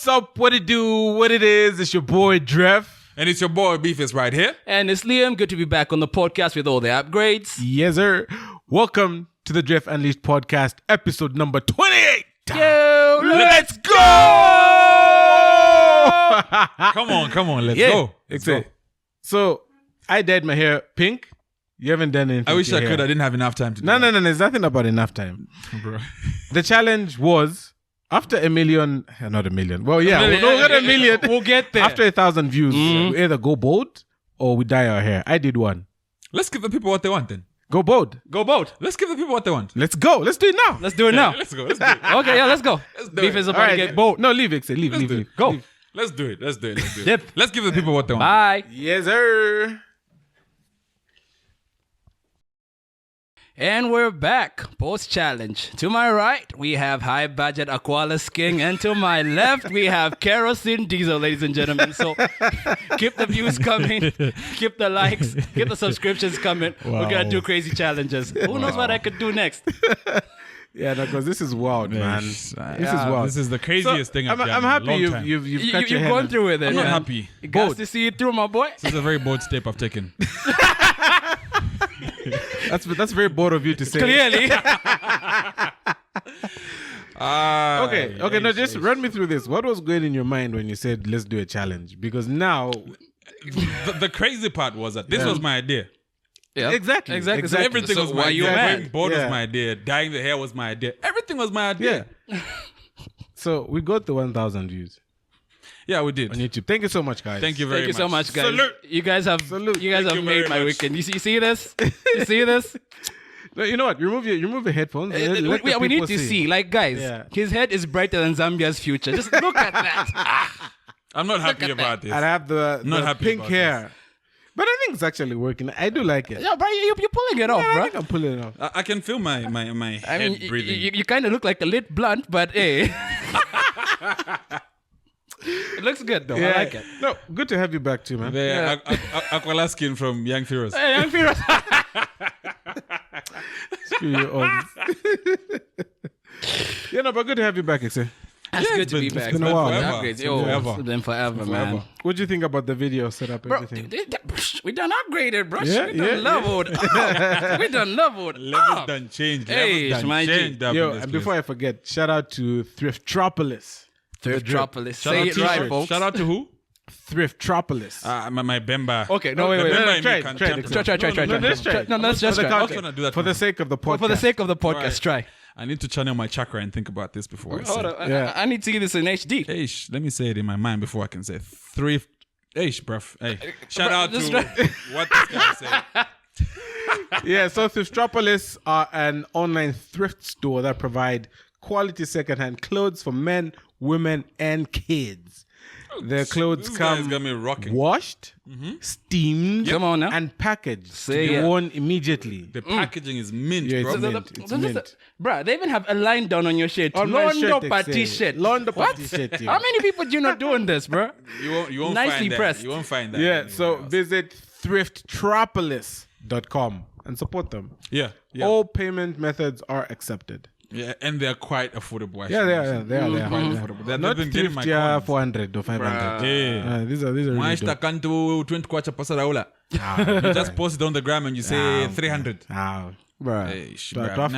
up? What it do? What it is? It's your boy Dref. And it's your boy Beefus right here. And it's Liam. Good to be back on the podcast with all the upgrades. Yes, sir. Welcome to the Dref Unleashed podcast, episode number 28. Yo, Let's go! Come on, let's go. Let's go. So, I dyed my hair pink. You haven't done anything. I wish to I your could. hair. I didn't have enough time to do No, that. there's nothing about enough time. Bro. The challenge was, after a million, not a million. Well, yeah, we'll get a million. We'll get there. After 1,000 views, we either go bold or we dye our hair. I did one. Let's give the people what they want then. Go bold. Go bold. Let's give the people what they want. Let's go. Let's do it now. Let's do it now. Let's go. Let's do it. Okay, yeah, let's go. Let's do Beef it. is about to get bold. No, leave it. Leave. Go. Leave. Let's do it. Let's do it. Dip. Let's give the people what they want. Bye. Yes, sir. And we're back. Post-challenge. To my right, we have high-budget Aqualis King. And to my left, we have Kerosene Diesel, ladies and gentlemen. So keep the views coming. Keep the likes. Keep the subscriptions coming. Wow. We're going to do crazy challenges. Who knows what I could do next? Yeah, because this is wild, man. This is wild. This is the craziest thing I've done. I'm in a happy long time. you've cut your You've head gone on- through with it. I'm not man. happy. You got to see it through, my boy. This is a very bold step I've taken. That's very bold of you to say. Clearly. Okay. No, just run me through this. What was going in your mind when you said let's do a challenge? Because now, the crazy part was that this was my idea. Yeah. Exactly. So Everything so was why my you idea. mad? Going board Yeah. was my idea. Dyeing the hair was my idea. Everything was my idea. yeah. So we got the 1,000 views Yeah, we did. on YouTube. Thank you so much, guys. Thank you very Thank much. you so much, guys. Salute. You guys have Salute. You guys Thank have you very made my much. weekend. You see this? You see this? No, you know what? Remove your headphones. Let the we need people to see. Like, guys, Yeah. his head is brighter than Zambia's future. Just look at that. I'm not happy about this. And I have the Not happy pink about hair. But I think it's actually working. I do like it. Yo, bro, you're pulling it off, I bro. think I'm pulling it off. I can feel my I head mean, breathing. you kind of look like a lit blunt, but hey. It looks good, though. I like it. No, good to have you back too, man. The Aqualaskin from Young Furious. Hey, I'm furious. Screw you all. Yeah, no, but good to have you back, Exe. It's good to be back. been a while, man. Upgrades. It's been forever. It's been forever, man. What do you think about the video setup? Bro, Everything? we done upgraded, bro. Yeah, We done leveled up. We done leveled Levels up. done changed. Hey, Levels done Shmaji. changed up in Yo, this and place. before I forget, shout out to Thriftropolis. Thriftropolis. Shout Say out it to right, you. folks. Shout out to who? Thriftropolis. My Bemba. Okay, no, wait. No, Bemba try in it, me can try it, tempt try them. it. Try. No, let's try it. No, let's just For the try. content. I'm not gonna do that For the sake of the podcast. For the sake of the podcast, Alright. try. I need to channel my chakra and think about this before I say Hold it. on. Yeah. I need to see this in HD. Hey, let me say it in my mind before I can say it. Bruv. Hey, shout out just to what this guy said. Yeah, so Thriftropolis are an online thrift store that provide quality secondhand clothes for men, women, and kids. Their clothes This guy's come got me rocking. washed, steamed, Come on now. and packaged Say to be it. worn immediately. The packaging is mint, Yeah, bro. it's mint. It's mint. Bruh, they even have a line down on your shirt. On my Londo shirt, they party say. shirt. Londo What? party shirt, yeah. How many people do you not doing this, bro? You won't Nicely find that. pressed. You won't find that. Yeah, anywhere so else. visit thriftropolis.com and support them. Yeah. All payment methods are accepted. Yeah, and they're quite affordable. Actually. Yeah, they are. They are. Quite affordable. They're Not even getting my thrift, yeah, coins. 400 or 500. Yeah. These are really Maishta dope. kantu 20 kwacha pasara ula. You just post it on the gram and you say 300. Ah, Hey, But bruv, rough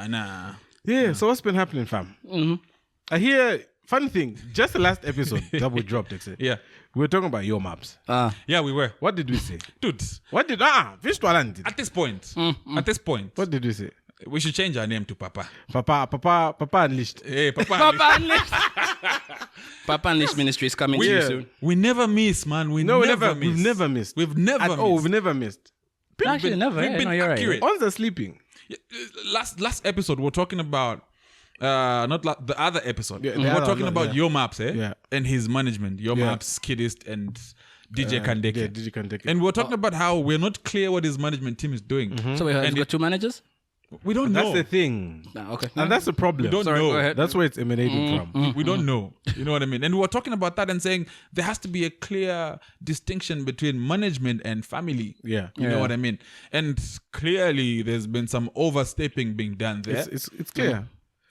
nah. yeah, so what's been happening, fam? I hear, funny thing, just the last episode that we dropped, Yeah. we were talking about your maps. Yeah, we were. What did we say? Dude, Fish Talent. at this point, What did we say? we should change our name to Papa. Papa Unleashed. Hey, Papa. Papa Unleashed. Papa Unleashed Ministry is coming to you soon. We never miss, man. We No, never miss. we've never missed. We've never At all, missed. we've never missed. Actually, never. We've Yeah, been no, you're accurate. Once they're sleeping. Yeah, last episode, we're talking about the other episode. Yeah, the we're other talking one, about yeah. Your Maps, Yeah. and his management. Your Yeah. Maps, Kidist, and DJ Kandeke. Yeah, DJ Kandeke. And we're talking about how we're not clear what his management team is doing. So we have And got two managers? We don't That's know. the thing. Okay. And that's the problem. We don't Sorry, know. go ahead. That's where it's emanating from. We don't know. You know what I mean? And we were talking about that and saying there has to be a clear distinction between management and family. Yeah. You know what I mean? And clearly there's been some overstepping being done there. It's clear.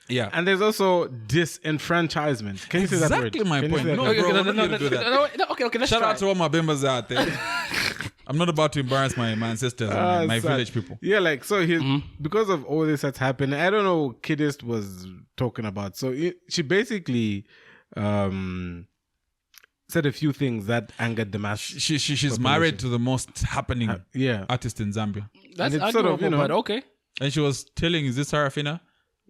Yeah. And there's also disenfranchisement. Can you say that word? Exactly my Can you point. say that No, word? bro, I'm not gonna do that. Okay, let's Shout try. out to all my members out there. I'm not about to embarrass my ancestors and my sad. village people. Yeah, like so because of all this that's happened, I don't know what Kiddist was talking about. So she basically said a few things that angered the mass. She's married to the most happening artist in Zambia. That's it's arguable, but okay. And she was telling, is this Sarafina?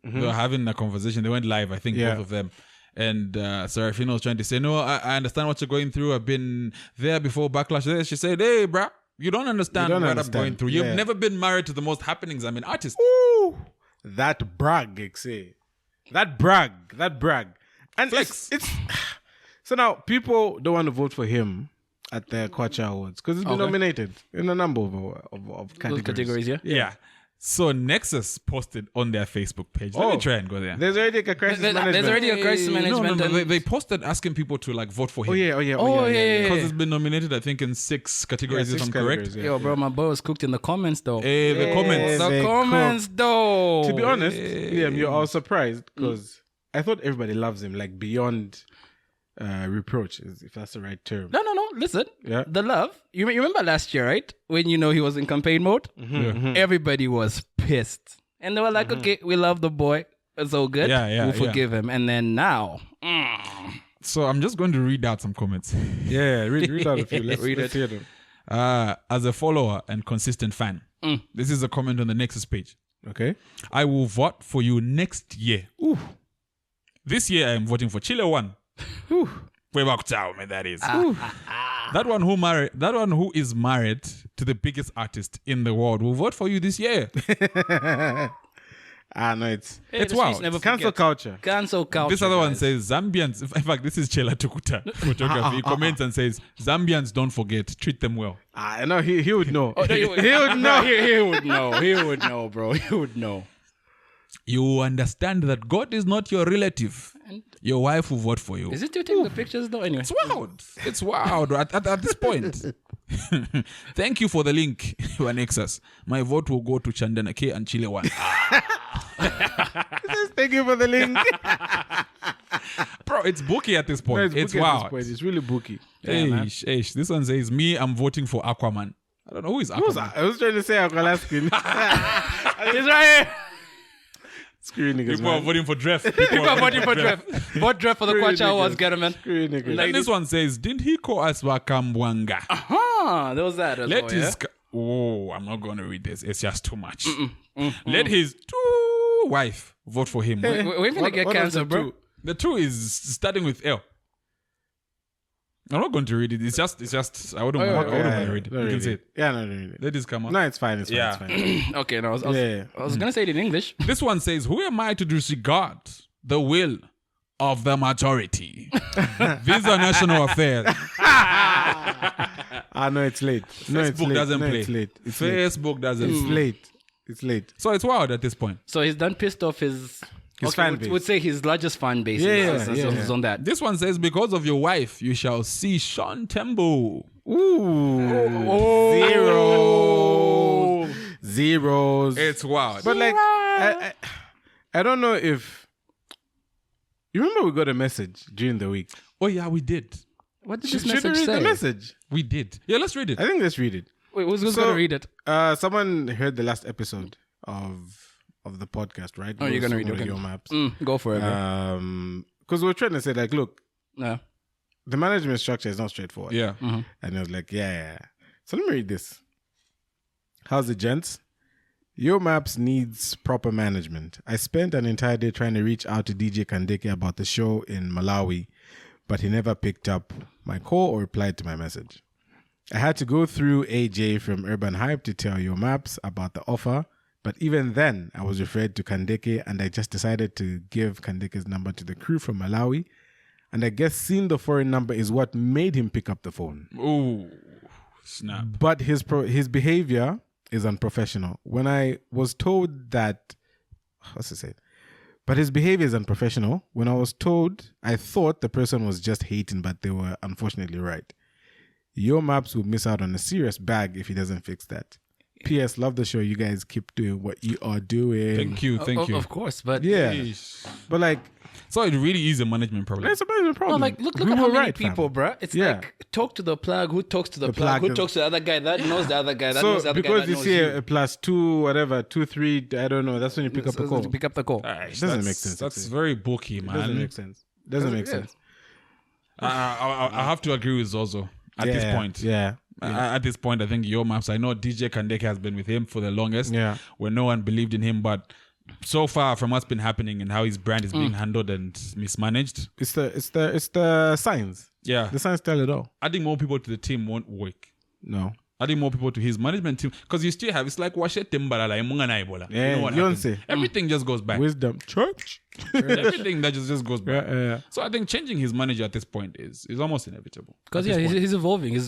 They were having a conversation. They went live, I think, both of them. And Sarafina was trying to say, no, I understand what you're going through. I've been there before backlash. She said, hey, bruh, you don't understand what I'm going through. You've never been married to the most happenings. I'm an artist. Ooh, that brag, I say. That brag. And Flex. It's so now people don't want to vote for him at the Kwacha Awards because it's been nominated in a number of categories. Yeah. So Nexus posted on their Facebook page. Let me try and go there. There's already a crisis management. There's already a crisis management. No, they posted asking people to like vote for him. Oh yeah. Because it's been nominated, I think, in 6 categories, if I'm correct. Yeah. Yo, bro, my boy was cooked in the comments though. The comments. The comments though. To be honest, Liam, you're all surprised because I thought everybody loves him, like beyond reproach, if that's the right term. No. Listen, the love. You remember last year, right? When he was in campaign mode, everybody was pissed, and they were like, "Okay, we love the boy. It's all good. We'll forgive him." And then now, so I'm just going to read out some comments. Yeah, read out a few. Let's hear them. As a follower and consistent fan, this is a comment on the Nexus page. Okay, I will vote for you next year. Ooh. This year I am voting for Chile 1. That is. That one who is married to the biggest artist in the world will vote for you this year. No, it's wild. Cancel culture. This other one says Zambians. In fact, this is Chela Tukuta photography. He comments and says Zambians, don't forget, treat them well. No, he would know. He would know. He would know, bro. He would know. You understand that God is not your relative. Your wife will vote for you. Is it you taking the pictures though? Anyway, it's wild at this point. Thank you for the link, Nexus. My vote will go to Chandana K and Chile 1. Thank you for the link. Bro, it's booky at this point. No, it's wild. At this point. It's really booky. This one says, me, I'm voting for Aquaman. I don't know who is Aquaman. I was trying to say Aqualaskin. He's right here. Screw niggas, People are voting for Dref. People are voting for Dref. Vote Dref for the Kwacha Awards, get him, man. Screw niggas. And this one says, didn't he call us Wakambwanga? There was that as well, I'm not going to read this. It's just too much. Let his wife vote for him. We're going to get cancer, bro. The 2 is starting with L. I'm not going to read it. It's just. I wouldn't want to read it. You can say it. Yeah, no, don't read it. Let this come on. No, it's fine. It's fine. Okay, no, I was going to say it in English. This one says, who am I to disregard the will of the majority? These are national affairs. No, it's late. Facebook doesn't play. It's late. Facebook doesn't. It's late. So it's wild at this point. So he's done pissed off his fan base. Would say his largest fan base. Is on that. This one says, because of your wife, you shall see Sean Tembo. Zeros. It's wild. But like, I don't know if you remember we got a message during the week. Oh yeah, we did. What did this Should we message read say? the message? We did. Yeah, let's read it. I think let's read it. Wait, who's going to read it? Someone heard the last episode of the podcast, right? You're going to read it. Your maps. Go for it. Because we're trying to say like, look, the management structure is not straightforward. Yeah. And it was like, yeah. So let me read this. How's it, gents? Your Maps needs proper management. I spent an entire day trying to reach out to DJ Kandeke about the show in Malawi, but he never picked up my call or replied to my message. I had to go through AJ from Urban Hype to tell Your Maps about the offer, but even then, I was referred to Kandeke, and I just decided to give Kandeke's number to the crew from Malawi. And I guess seeing the foreign number is what made him pick up the phone. Ooh, snap. But his behavior is unprofessional. When I was told that, what's it say? But his behavior is unprofessional. When I was told, I thought the person was just hating, but they were unfortunately right. Your Maps will miss out on a serious bag if he doesn't fix that. P.S. Love the show. You guys keep doing what you are doing. Thank you. Of course, but Yeah. But like, So it really is a management problem. it's a management problem. well, like look We at how were many right, fam. people, bruh. It's Yeah. like talk to the plug, who talks to the plug, plug who is- talks to the other guy, that knows the other guy, that knows the So other guy, because that you knows see you. a +2, whatever, 2, 3, I don't know. That's when you pick up a call. Pick up the call. It doesn't make sense. That's actually. very bulky, man. It doesn't make sense. Doesn't make yeah. sense. I have to agree with Zozo at this point. Yeah. At this point, I think Yo Maps. I know DJ Kandeke has been with him for the longest. Yeah. When no one believed in him, but so far from what's been happening and how his brand is being handled and mismanaged, It's the signs. yeah, The signs tell it all. adding more people to the team won't work. No. Adding more people to his management team, because you still have, it's like Washe Timbalala, Munga na Ebola. Yeah, You know what Beyonce. happens? Everything just goes back. Wisdom. Church. Everything that just goes back. Yeah. So I think changing his manager at this point is almost inevitable. Because At this point. he's evolving.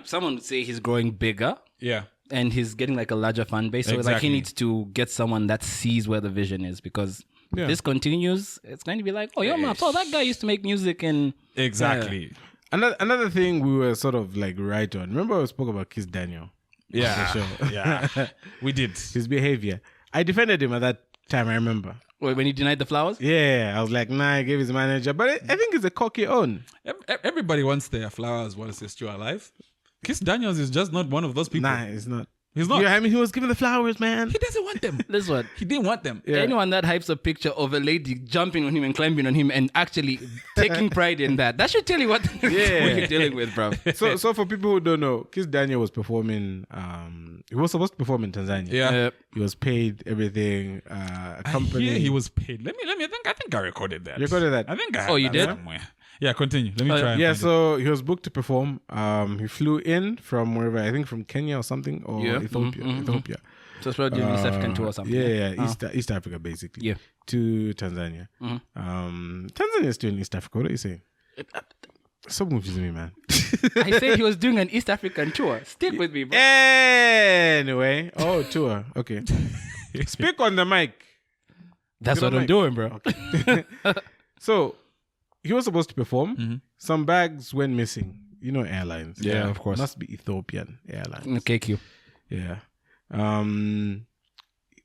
Someone would say he's growing bigger. Yeah. And he's getting like a larger fan base. So like he Exactly. needs to get someone that sees where the vision is, because Yeah. if this continues, it's going to be like, oh, Yo Maps, oh, that guy used to make music and Exactly. Another thing we were sort of like right on. Remember I spoke about Kizz Daniel? Yeah. Sure. Yeah. We did. His behavior. I defended him at that time, I remember. Wait, when he denied the flowers. Yeah, I was like, nah, I gave his manager. But I think it's a cocky own. Everybody wants their flowers whilst they're still alive. Kizz Daniels is just not one of those people. Nah, it's not. He's not. Yeah, I mean, he was given the flowers, man. He doesn't want them. This one. He didn't want them. Yeah. Anyone that hypes a picture of a lady jumping on him and climbing on him and actually taking pride in that should tell you what you're dealing with, bro. So for people who don't know, Kizz Daniel was performing. He was supposed to perform in Tanzania. Yeah. He was paid everything. A company. Yeah, he was paid. Let me. I think I recorded that. You recorded that? I think I. Oh, had you that did? somewhere. Yeah, continue. Let me try. and Yeah, find it. so he was booked to perform. He flew in from wherever, I think from Kenya or something, or Yeah. Ethiopia. Ethiopia. So it's probably doing East African tour or something. Yeah. East Africa, basically. Yeah. To Tanzania. Tanzania is still in East Africa. What are you saying? So confusing me, man. I said he was doing an East African tour. Stick with me, bro. Anyway. Oh, tour. Okay. Speak on the mic. That's Get what on I'm mic. doing, bro. So he was supposed to perform. Some bags went missing. You know, airlines. Yeah, of course. Must be Ethiopian Airlines. Okay, Q. Yeah.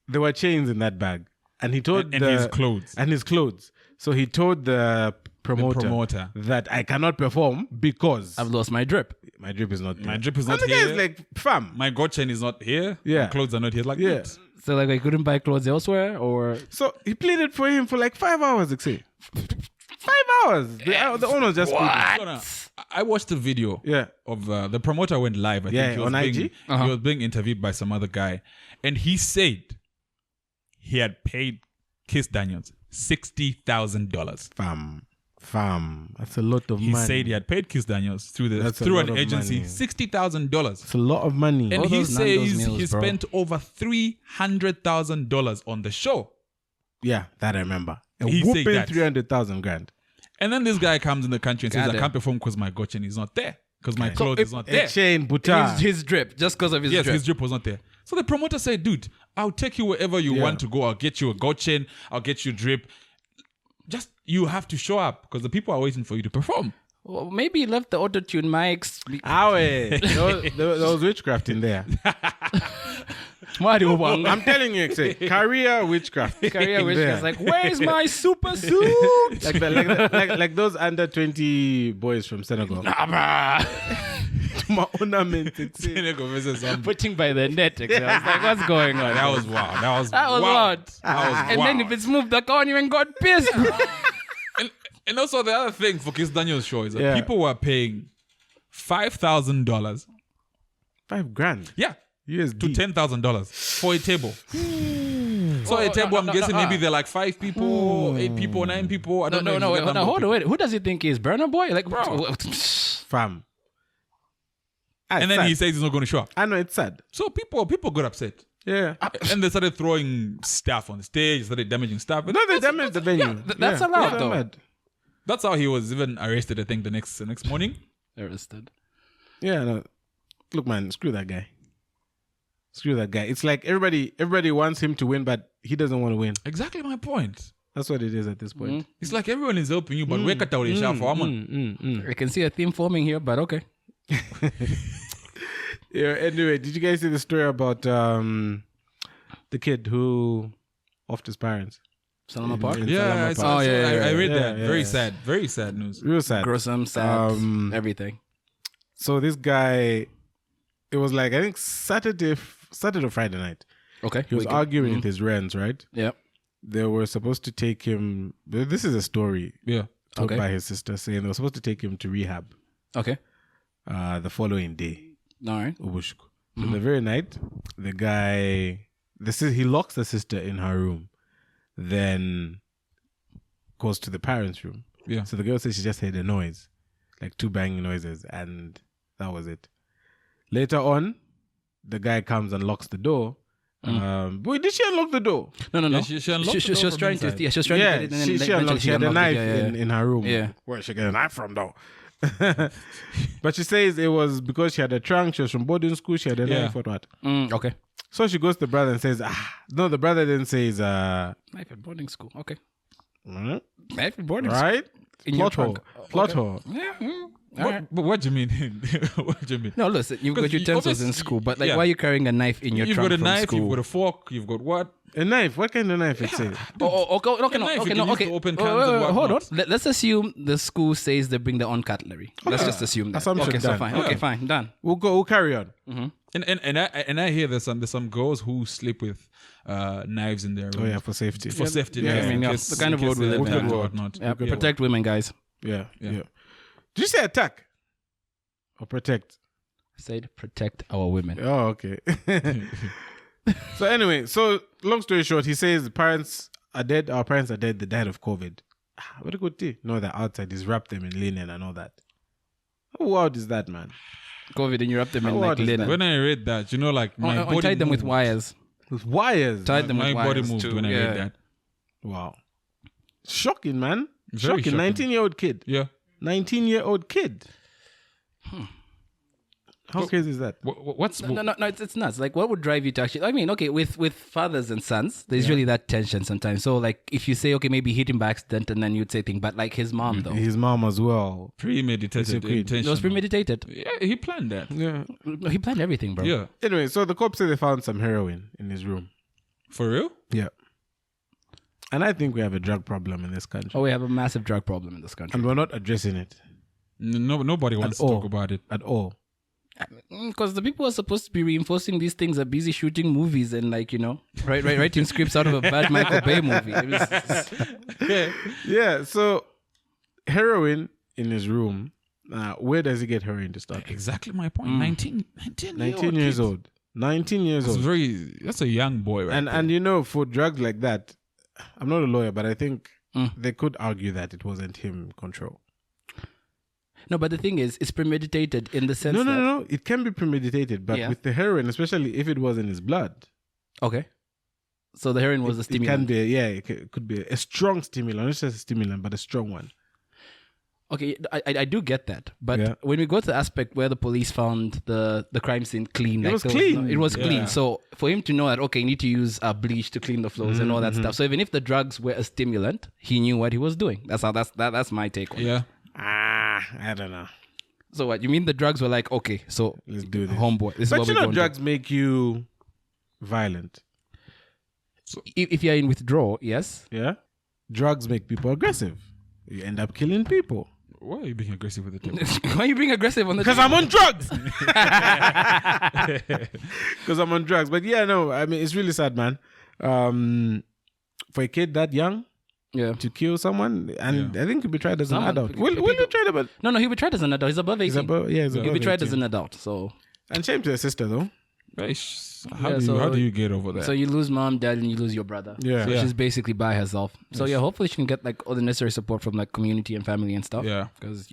There were chains in that bag. And he told and his clothes. And his clothes. So he told the promoter, that I cannot perform because I've lost my drip. my drip is not there. My drip is And not the guy here. is like, fam. My God chain is not here. Yeah. My clothes are not here. Like Yeah. that. So like I couldn't buy clothes elsewhere, or So he pleaded for him for like 5 hours, I say. 5 hours. The owner just pleaded. No, no. I watched the video. Yeah. Of the promoter went live. I Yeah, think he was on being, IG? He was being interviewed by some other guy, and he said he had paid Kizz Daniels $60,000. Fam. That's a lot of He money. said he had paid Kizz Daniels through That's a through lot an of agency money. $60,000. It's a lot of money. And All he those Nando's says meals, he bro. spent over $300,000 on the show. Yeah, that I remember. A He said whooping that. 300,000 grand. And then this guy comes in the country and says, I Goddamn. can't perform because my gotchen is not there. Because my clothes is not A there. chain, buta. his drip, just because of his Yes, drip. his drip was not there. So the promoter said, dude, I'll take you wherever you want to go. I'll get you a goat chain. I'll get you drip. Just, you have to show up because the people are waiting for you to perform. Well, maybe he left the auto-tune mics. There was witchcraft in there. Mario Wang. I'm telling you, say, career witchcraft. Career in wish there. is like, where's my super suit? like those under 20 boys from Senegal. My ornament. Putting by the net. I was like, what's going on? That was wow. That was That was wild. what? That was And then if it's moved, the car even got pissed. And also the other thing for Kizz Daniel's show is that Yeah. people were paying $5,000. 5 grand. Yeah. USD. To $10,000 for a table. So a table, I'm guessing maybe they're like 5 people, 8 people, 9 people. I don't know. No, wait, hold on, wait. Who does he think he is? Burner Boy? Like, bro. Fam. And then he says he's not going to show up. I know, it's sad. So people got upset. Yeah. And they started throwing stuff on the stage, started damaging stuff. No, they damaged the venue. that's allowed, though. mad. That's how he was even arrested, I think, the next morning. Arrested. Yeah, no. Look, man, screw that guy. Screw that guy. It's like everybody wants him to win, but he doesn't want to win. Exactly my point. That's what it is at this point. It's like everyone is helping you, but wake up for I can see a theme forming here, but okay. Yeah. Anyway, did you guys see the story about the kid who offed his parents? Salama Park? Yeah, I read that. Very sad. Very sad news. Real sad. Gruesome, sad, everything. So this guy, it was like, I think Saturday or Friday night. Okay. He was arguing with his friends, right? Yeah. They were supposed to take him. This is a story told by his sister saying they were supposed to take him to rehab. Okay. The following day. All right. So the very night, the guy, he locks the sister in her room, then goes to the parents' room. Yeah. So the girl says she just heard a noise, like 2 banging noises, and that was it. Later on, the guy comes and locks the door. Wait, did she unlock the door? No. Yeah, she unlocked the door was from trying to. inside. Yeah, she was trying to get it. And then she unlocked. She had a knife it, in her room. Yeah. Where did she get a knife from, though? But she says it was because she had a trunk. She was from boarding school. She had a knife or what? Okay. So she goes to the brother and says, no, the brother then says, knife at boarding school. Okay. Knife at boarding school. Right? In your Plot hole. trunk. Plot hole. Yeah. But what do you mean? What do you mean? No, listen, you've got utensils in school, but like, yeah. why are you carrying a knife in your You've trunk got a from knife, school? you've got a fork, you've got what? A knife? What kind of knife it say? knife you can use to open cans and Hold on. whatnot. Let's assume the school says they bring their own cutlery. Let's just assume that. Assumption Okay, so done. fine. Yeah. Okay, fine, done. We'll carry on. And I hear there's some girls who sleep with knives in their room. Oh yeah, for safety. For safety. Yeah, I mean, yeah, the kind of world we live in. and whatnot. Yeah, protect women, guys. Yeah. Did you say attack? Or protect? I said protect our women. Oh, okay. So anyway, long story short, he says parents are dead. Our parents are dead. They died of COVID. What a good thing. No, they're outside. He's wrapped them in linen and all that. How wild is that, man? COVID, and you wrap them in How like odd is linen. When I read that, you know, like my body tied them with moved. wires. With wires. Tied them My with body wires moved too. when I read that. Wow. Shocking, man. Very Shocking. shocking. 19-year-old kid. Yeah. 19-year-old kid. How crazy is that? What's No, it's nuts. Like, what would drive you to actually? I mean, okay, with fathers and sons, there's really that tension sometimes. So, like, if you say, okay, maybe he hit him by accident, and then you'd say thing, but like his mom though, His mom as well. premeditated It's it was premeditated. Yeah, he planned that. Yeah. He planned everything, bro. Yeah. Anyway, so the cops say they found some heroin in his room. For real? Yeah. And I think we have a drug problem in this country. Oh, we have a massive drug problem in this country. And we're not addressing it Nobody wants to talk about it. at all. Because the people who are supposed to be reinforcing these things are busy shooting movies and, like, you know, writing scripts out of a bad Michael Bay movie. Yeah, so heroin in his room. Where does he get heroin to start? Exactly my point. 19 years old. 19 years old. That's a young boy, right? And you know, for drugs like that, I'm not a lawyer, but I think they could argue that it wasn't him control. No, but the thing is, it's premeditated in the sense No. It can be premeditated, but with the heroin, especially if it was in his blood. Okay. So the heroin was a stimulant. It can be, it could be a strong stimulant, not just a stimulant, but a strong one. Okay, I do get that. But when we go to the aspect where the police found the crime scene clean. It was clean. It was clean. So for him to know that, okay, you need to use bleach to clean the floors and all that stuff. So even if the drugs were a stimulant, he knew what he was doing. That's my take on it. Yeah. I don't know. So what? You mean the drugs were like, okay, so Let's do this. homeboy, this But is you what know, we're going drugs make you violent. to. If you're in withdrawal, yes. Yeah? Drugs make people aggressive. You end up killing people. Why are you being aggressive with the table? Why are you being aggressive on the Because I'm on drugs. Because I'm on drugs. But yeah, no, I mean, it's really sad, man. For a kid that young to kill someone, and I think he'll be tried as an adult. Will you try about? No, he'll be tried as an adult. He's above 18. He's above He'll be tried 18. as an adult. So. And shame to her sister, though. How do you get over that? So you lose mom, dad, and you lose your brother. Yeah. So she's basically by herself. So hopefully she can get like all the necessary support from like community and family and stuff. Yeah. Because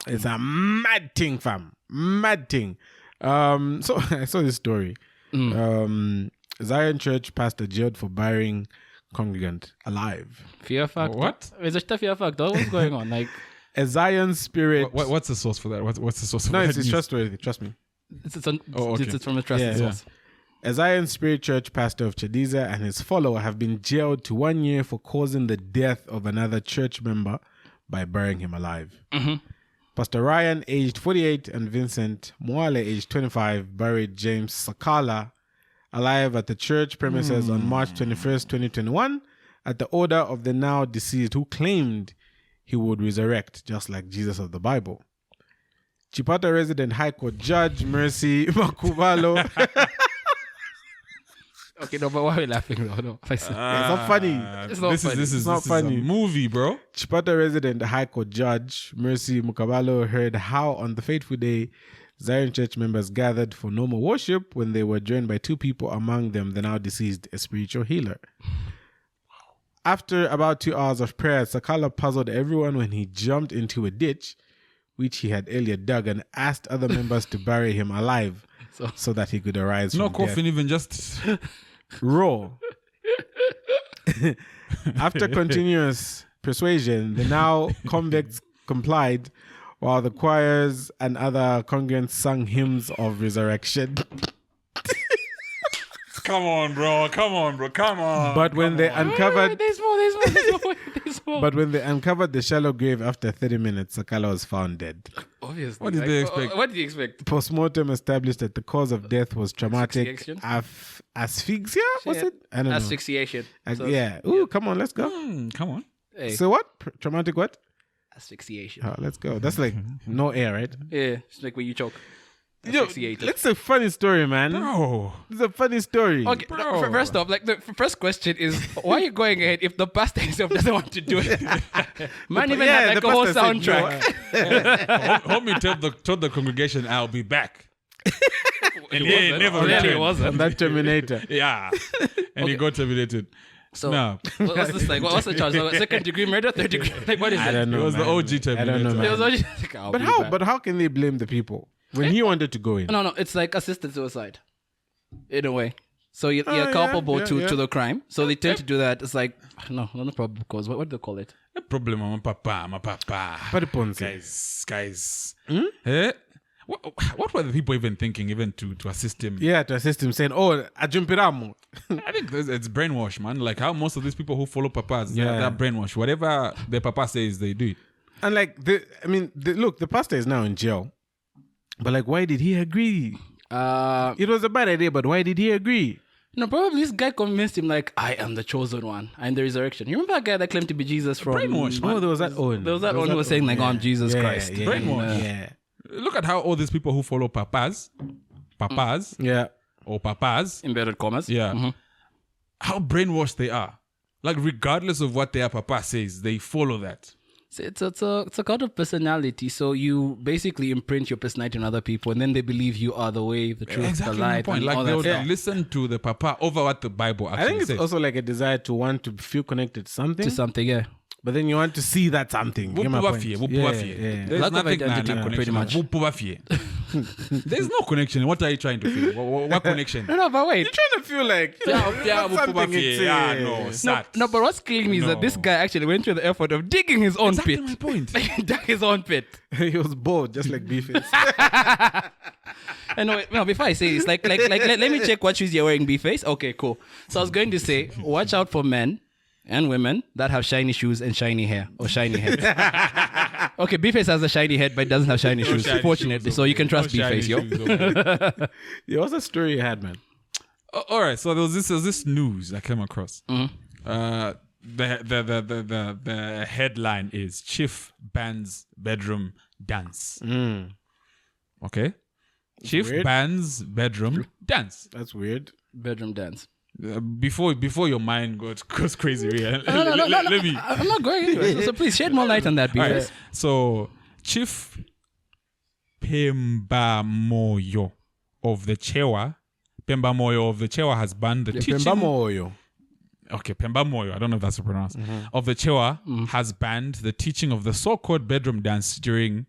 It's a mad thing, fam. Mad thing. So I saw this story. Zion Church pastor jailed for burying congregant alive. Fear factor. What? Is it a fear factor? What's going on? Like A Zion spirit. What's the source for that? What's the source for that? No, it's trustworthy. Trust me. it's okay. from a trusted source. A Zion Spirit Church pastor of Chadiza and his follower have been jailed to 1 year for causing the death of another church member by burying him alive. Pastor Ryan, aged 48, and Vincent Mwale, aged 25, buried James Sakala alive at the church premises on March 21st, 2021, at the order of the now deceased who claimed he would resurrect, just like Jesus of the Bible. Chipata resident High Court Judge Mercy Makubalo. Okay, no, but why are we laughing though? No, It's not funny. It's not funny. This is not funny. a movie, bro. Chipata resident High Court Judge Mercy Mukabalo heard how on the fateful day Zion Church members gathered for normal worship when they were joined by two people, among them the now deceased, a spiritual healer. After about 2 hours of prayer, Sakala puzzled everyone when he jumped into a ditch, which he had earlier dug, and asked other members to bury him alive so that he could arise No from coffin, death. even just Raw. After continuous persuasion, the now convicts complied, while the choirs and other congregants sang hymns of resurrection. Come on, bro. But when they uncovered There's more. But when they uncovered the shallow grave after 30 minutes, Sakala was found dead. Obviously. What did they expect? What did you expect? Postmortem established that the cause of death was traumatic Asphyxiation? asphyxia. What's it? I don't know. Asphyxiation. So- Yeah. Ooh, come on, let's go. Come on. Hey, So what? Traumatic what? asphyxiation. Oh, let's go. That's like no air, right? Yeah, it's like when you choke. Yo, Asphyxiated. that's a funny story, man. Bro. It's a funny story. Okay, Bro. first off, like the first question is, why are you going ahead if the pastor himself doesn't want to do it? Man even had like the a whole pastor said no. Homie told the congregation, I'll be back. And he never Clearly it returned. wasn't. And that Terminator. Yeah. And he got terminated. So No. what's this like? What's the charge? Second degree murder, third degree? Like what is I it? don't know. It was the man. OG Terminator. I don't know, It was man. already like, I'll But be how? back. But how can they blame the people when he wanted to go in? No, it's like assisted suicide, in a way. So you're yeah, culpable yeah. to the crime. So they tend to do that. It's like no probable cause. What do they call it? No problem, my papa. Pariponse. Guys. Eh? What were the people even thinking, even to assist him? Yeah, to assist him, saying, "Oh, ajumpiramo." I think it's brainwash, man. Like how most of these people who follow papas, Yeah. they're brainwash. Whatever the papa says, they do it. And like, look, the pastor is now in jail. But like, why did he agree? It was a bad idea, but why did he agree? No, probably this guy convinced him like, I am the chosen one. I am the resurrection. You remember that guy that claimed to be Jesus from Brainwash, man. Oh, there was that one. There was that one who was saying like, I'm Jesus Christ. Yeah, Brainwash. Yeah. Look at how all these people who follow papas, Yeah. or papas, Inverted commas. yeah, how brainwashed they are. Like regardless of what their papa says, they follow that. It's a kind of personality. So you basically imprint your personality on other people, and then they believe you are the way, the truth, Exactly the my light, point. and Like all they that would stuff. listen to the papa over what the Bible actually I think it's says. also like a desire to want to feel connected to something. To something, yeah. But then you want to see that something. Get my point? There's Lack of nothing identity, pretty much. There's no connection. What are you trying to feel? What connection? No, but wait. You're trying to feel like No, but what's killing me is that this guy actually went through the effort of digging his own Exactly pit. my point. He dug his own pit. he was bored, just like Beefface. And no, before I say this, like let me check what shoes you're wearing, B-Face. Okay, cool. So I was going to say, watch out for men and women that have shiny shoes and shiny hair or shiny heads. Okay, B-Face has a shiny head, but it doesn't have shiny shoes, fortunately. So you can trust B-Face, yo. Yeah, what's the story you had, man? All right, so there was this news I came across. The headline is Chief bans bedroom dance. Okay, Chief weird. bans bedroom dance. That's weird. Bedroom dance. Before your mind goes crazy, yeah. No. Let me. I'm not going anywhere. So please shed more light on that, All right, B-Face. so Chief Pembamoyo of the Chewa has banned the teaching. Pembamoyo. Okay, Pembamoyo, I don't know if that's pronounced. Of the Chewa has banned the teaching of the so-called bedroom dance during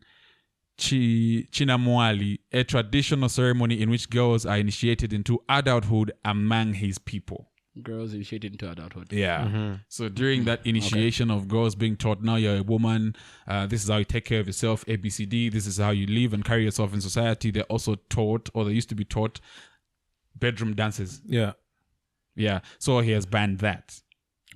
Chinamwali, a traditional ceremony in which girls are initiated into adulthood among his people. Girls initiated into adulthood. Yeah. So during that initiation of girls being taught, now you're a woman, this is how you take care of yourself, ABCD, this is how you live and carry yourself in society. They're also taught, or they used to be taught, bedroom dances. Yeah. Yeah. So he has banned that.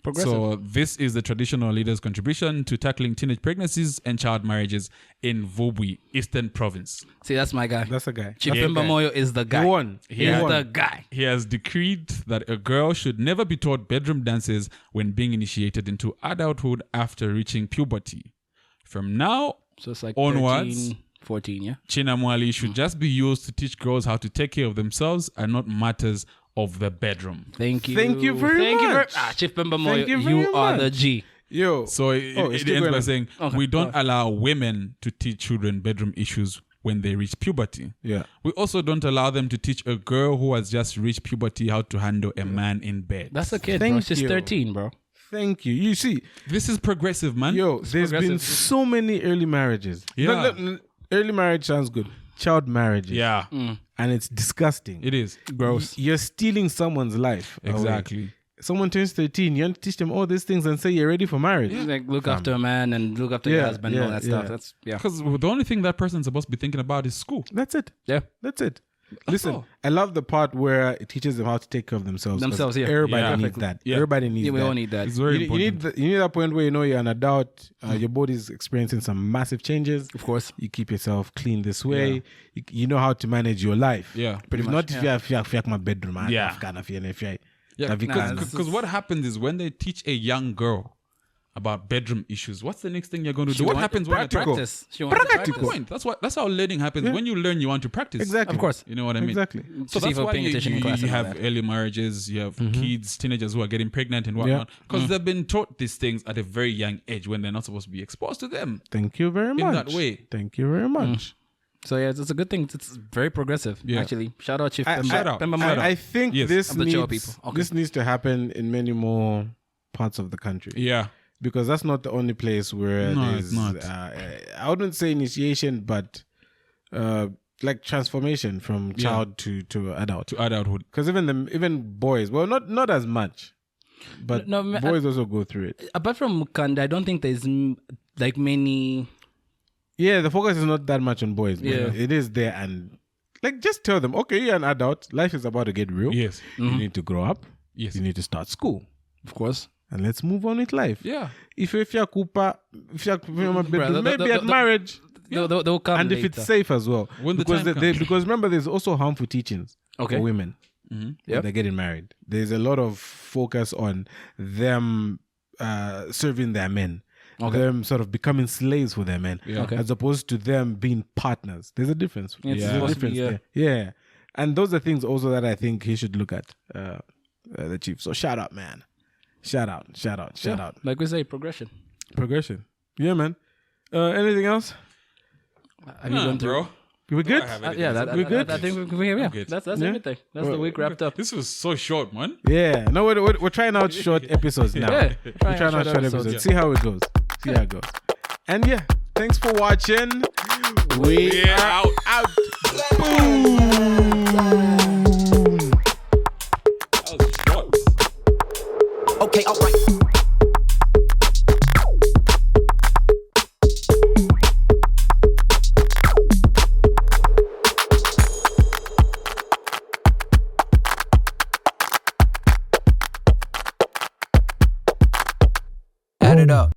Progressive. So this is the traditional leader's contribution to tackling teenage pregnancies and child marriages in Vobwi, Eastern Province. See, that's my guy. That's a guy. Chipimba Moyo is the guy. He won. He's the guy. He has decreed that a girl should never be taught bedroom dances when being initiated into adulthood after reaching puberty. From now So it's like onwards, 13, 14, yeah? Chinamwali should just be used to teach girls how to take care of themselves and not matters of the bedroom. Thank you. Thank you very much. Chipimba Moyo, Thank you you very are much. the G. Yo. So it ends by saying, Okay. we don't allow women to teach children bedroom issues when they reach puberty. Yeah. We also don't allow them to teach a girl who has just reached puberty how to handle a man in bed. That's a kid, bro. Thank She's you. 13, bro. Thank you. You see, This is progressive, man. yo, there's been progressive. so many early marriages. Yeah. Early marriage sounds good. Child marriages. Yeah, And it's disgusting. it is. Gross. You're stealing someone's life. away. Exactly. Someone turns 13, you want to teach them all these things and say you're ready for marriage. Like, look after a man and look after your Yeah, husband and all yeah, that stuff. yeah. That's, yeah. Because the only thing that person's supposed to be thinking about is school. That's it. Yeah. That's it. Listen, all. I love the part where it teaches them how to take care of themselves. 'cause Themselves, yeah. Everybody Yeah. needs that. Yeah. Everybody needs Yeah, we that. all need that. It's very you important. need that point where you know you're an adult, your body's experiencing some massive changes. Of course. You keep yourself clean this way. You know how to manage your life. Yeah. But if much, not, if you're my bedroom, Yeah. Yeah, because because what happens is when they teach a young girl about bedroom issues, what's the next thing you're going to do? What happens when they practical. Practice. She wants to Practical. practice. That's how learning happens. When you learn, you want to practice. exactly, Of course. You know what I mean? exactly. So See that's if we're why paying attention in class you and all have that. early marriages, you have kids, teenagers who are getting pregnant and whatnot. Because they've been taught these things at a very young age when they're not supposed to be exposed to them. Thank you very much. that way. Thank you very much. So yeah, it's a good thing. It's very progressive, Yeah. actually. Shout out Chief I- Pemba. Shout out. Pemba Shout Moyo. out. I think Yes. this Of the Joe needs people. Okay. this needs to happen in many more parts of the country. Yeah. Because that's not the only place where No, there's it's not. I wouldn't say initiation, but like transformation from child to adult. To adulthood. Because even boys, well, not as much, but No, boys also go through it. Apart from Mukanda, I don't think there's like many. Yeah, the focus is not that much on boys. But Yeah. it is there, and like just tell them, okay, you're an adult. Life is about to get real. Yes. You need to grow up. Yes. You need to start school, Of course. and let's move on with life. Yeah. If you're Cooper, if you're maybe the- at marriage. They'll come And if later. it's safe as well. When the because time comes. because remember, there's also harmful teachings Okay. for women when Yep. they're getting married. There's a lot of focus on them serving their men, them sort of becoming slaves for their men, Yeah. Okay. as opposed to them being partners. There's a difference. Yeah, it's There's a supposed to be, difference there. Yeah. And those are things also that I think he should look at, the chief. So shout out, man. Shout out. Yeah. Like we say, progression. Progression. Yeah, man. Anything else? Have you gone through? bro. We good? We good? I think we're I'm yeah. good. That's Yeah. everything. That's the week wrapped up. This was so short, man. Yeah. No, we're trying out short episodes now. Yeah. We're trying out short episodes. See how it goes. See how it goes. And yeah, thanks for watching. We are out. Boom. That was short. Okay, alright.